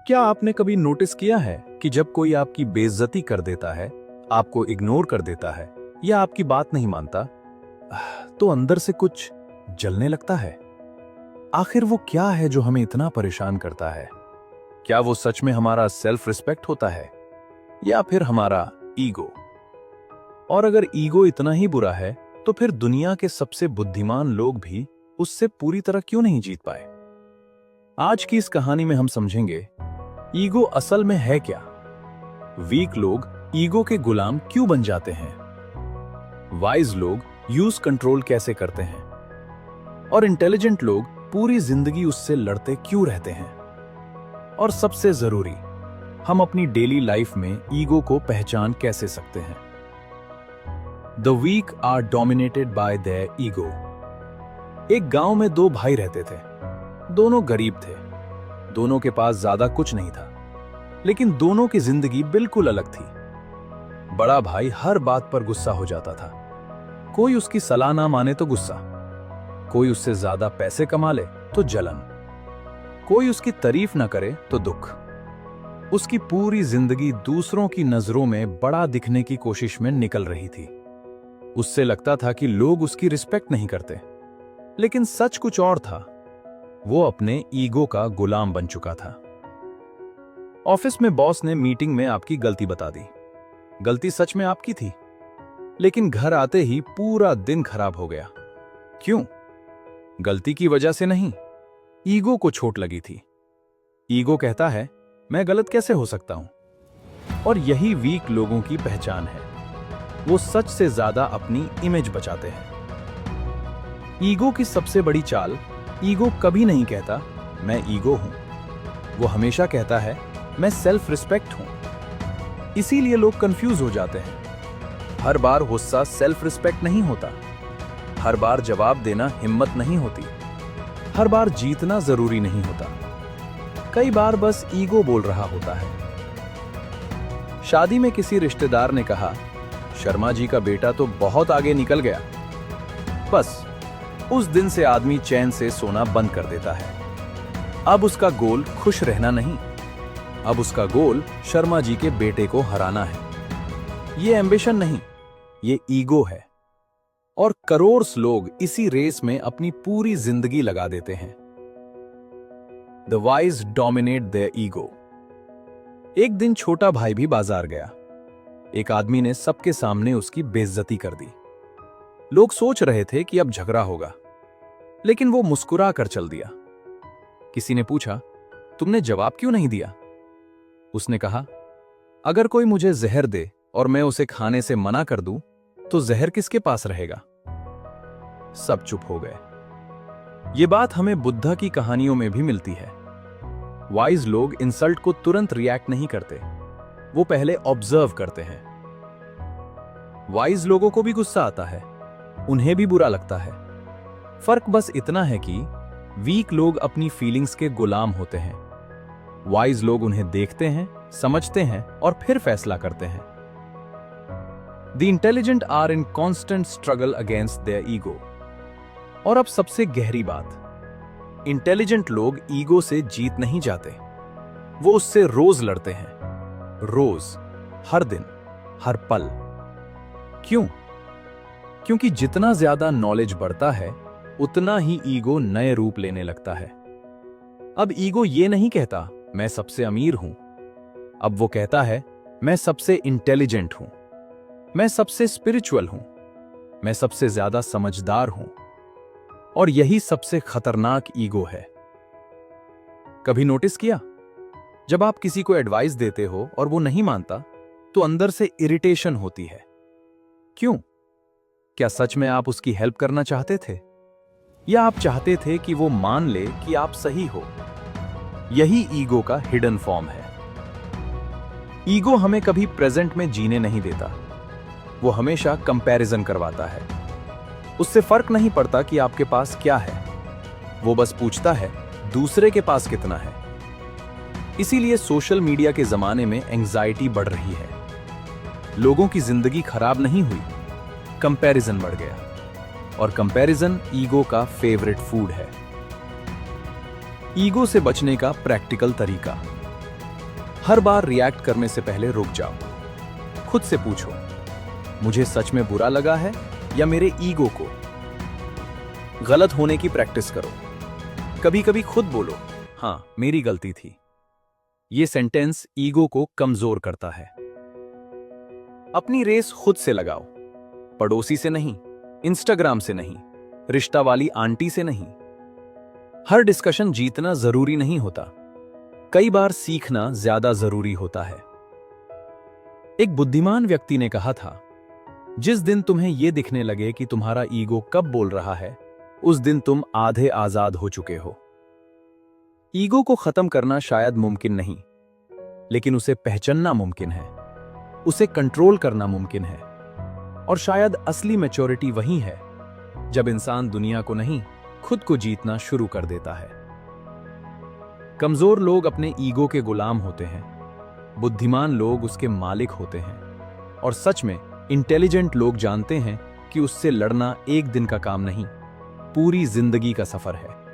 क्या आपने कभी नोटिस किया है कि जब कोई आपकी बेइज्जती कर देता है, आपको इग्नोर कर देता है या आपकी बात नहीं मानता, तो अंदर से कुछ जलने लगता है? आखिर वो क्या है जो हमें इतना परेशान करता है? क्या वो सच में हमारा सेल्फ रिस्पेक्ट होता है या फिर हमारा ईगो? और अगर ईगो इतना ही बुरा है, तो फिर दुनिया के सबसे बुद्धिमान लोग भी उससे पूरी तरह क्यों नहीं जीत पाए? आज की इस कहानी में हम समझेंगे ईगो असल में है क्या, वीक लोग ईगो के गुलाम क्यों बन जाते हैं, वाइज लोग यूज कंट्रोल कैसे करते हैं और इंटेलिजेंट लोग पूरी जिंदगी उससे लड़ते क्यों रहते हैं, और सबसे जरूरी, हम अपनी डेली लाइफ में ईगो को पहचान कैसे सकते हैं। The weak are dominated by their ego. एक गांव में दो भाई रहते थे। दोनों गरीब थे, दोनों के पास ज्यादा कुछ नहीं था, लेकिन दोनों की जिंदगी बिल्कुल अलग थी। बड़ा भाई हर बात पर गुस्सा हो जाता था। कोई उसकी सलाह ना माने तो गुस्सा, कोई उससे ज्यादा पैसे कमा ले तो जलन, कोई उसकी तारीफ ना करे तो दुख। उसकी पूरी जिंदगी दूसरों की नजरों में बड़ा दिखने की कोशिश में निकल रही थी। उससे लगता था कि लोग उसकी रिस्पेक्ट नहीं करते, लेकिन सच कुछ और था। वो अपने ईगो का गुलाम बन चुका था। ऑफिस में बॉस ने मीटिंग में आपकी गलती बता दी। गलती सच में आपकी थी, लेकिन घर आते ही पूरा दिन खराब हो गया। क्यों? गलती की वजह से नहीं, ईगो को चोट लगी थी। ईगो कहता है, मैं गलत कैसे हो सकता हूं? और यही वीक लोगों की पहचान है। वो सच से ज्यादा अपनी इमेज बचाते हैं। ईगो की सबसे बड़ी चाल, ईगो कभी नहीं कहता मैं ईगो हूं। वो हमेशा कहता है मैं सेल्फ रिस्पेक्ट हूं। इसीलिए लोग कंफ्यूज हो जाते हैं। हर बार गुस्सा सेल्फ रिस्पेक्ट नहीं होता, हर बार जवाब देना हिम्मत नहीं होती, हर बार जीतना जरूरी नहीं होता। कई बार बस ईगो बोल रहा होता है। शादी में किसी रिश्तेदार ने कहा, शर्मा जी का बेटा तो बहुत आगे निकल गया। बस उस दिन से आदमी चैन से सोना बंद कर देता है। अब उसका गोल खुश रहना नहीं, अब उसका गोल शर्मा जी के बेटे को हराना है। ये एम्बिशन नहीं, ये ईगो है। और करोड़ लोग इसी रेस में अपनी पूरी जिंदगी लगा देते हैं। The wise dominate there ego. एक दिन छोटा भाई भी बाजार गया। एक आदमी ने सबके सामने उसकी बेइज्जती कर दी। लोग सोच रहे थे कि अब झगड़ा होगा, लेकिन वो मुस्कुरा कर चल दिया। किसी ने पूछा, तुमने जवाब क्यों नहीं दिया? उसने कहा, अगर कोई मुझे जहर दे और मैं उसे खाने से मना कर दूं, तो जहर किसके पास रहेगा? सब चुप हो गए। ये बात हमें बुद्धा की कहानियों में भी मिलती है। वाइज लोग इंसल्ट को तुरंत रिएक्ट नहीं करते, वो पहले ऑब्जर्व करते हैं। वाइज लोगों को भी गुस्सा आता है, उन्हें भी बुरा लगता है। फर्क बस इतना है कि वीक लोग अपनी फीलिंग्स के गुलाम होते हैं, वाइज लोग उन्हें देखते हैं, समझते हैं और फिर फैसला करते हैं। The intelligent are in constant struggle against their ego. और अब सबसे गहरी बात, इंटेलिजेंट लोग ईगो से जीत नहीं जाते, वो उससे रोज लड़ते हैं। रोज, हर दिन, हर पल। क्यों? क्योंकि जितना ज्यादा नॉलेज बढ़ता है, उतना ही ईगो नए रूप लेने लगता है। अब ईगो ये नहीं कहता मैं सबसे अमीर हूं, अब वो कहता है मैं सबसे इंटेलिजेंट हूं, मैं सबसे स्पिरिचुअल हूं, मैं सबसे ज्यादा समझदार हूं। और यही सबसे खतरनाक ईगो है। कभी नोटिस किया, जब आप किसी को एडवाइस देते हो और वो नहीं मानता, तो अंदर से इरिटेशन होती है। क्यों? क्या सच में आप उसकी हेल्प करना चाहते थे, या आप चाहते थे कि वो मान ले कि आप सही हो? यही ईगो का हिडन फॉर्म है। ईगो हमें कभी प्रेजेंट में जीने नहीं देता, वो हमेशा कंपैरिजन करवाता है। उससे फर्क नहीं पड़ता कि आपके पास क्या है, वो बस पूछता है दूसरे के पास कितना है। इसीलिए सोशल मीडिया के जमाने में एंजाइटी बढ़ रही है। लोगों की जिंदगी खराब नहीं हुई, कंपैरिजन बढ़ गया। और कंपैरिजन ईगो का फेवरेट फूड है। ईगो से बचने का प्रैक्टिकल तरीका। हर बार रिएक्ट करने से पहले रुक जाओ। खुद से पूछो, मुझे सच में बुरा लगा है या मेरे ईगो को? गलत होने की प्रैक्टिस करो। कभी कभी खुद बोलो, हाँ मेरी गलती थी। ये सेंटेंस ईगो को कमजोर करता है। अपनी रेस खुद से लगाओ, पड़ोसी से नहीं, इंस्टाग्राम से नहीं, रिश्ता वाली आंटी से नहीं। हर डिस्कशन जीतना जरूरी नहीं होता, कई बार सीखना ज्यादा जरूरी होता है। एक बुद्धिमान व्यक्ति ने कहा था, जिस दिन तुम्हें यह दिखने लगे कि तुम्हारा ईगो कब बोल रहा है, उस दिन तुम आधे आजाद हो चुके हो। ईगो को खत्म करना शायद मुमकिन नहीं, लेकिन उसे पहचानना मुमकिन है, उसे कंट्रोल करना मुमकिन है। और शायद असली मैच्योरिटी वही है जब इंसान दुनिया को नहीं, खुद को जीतना शुरू कर देता है। कमजोर लोग अपने ईगो के गुलाम होते हैं, बुद्धिमान लोग उसके मालिक होते हैं। और सच में इंटेलिजेंट लोग जानते हैं कि उससे लड़ना एक दिन का काम नहीं, पूरी जिंदगी का सफर है।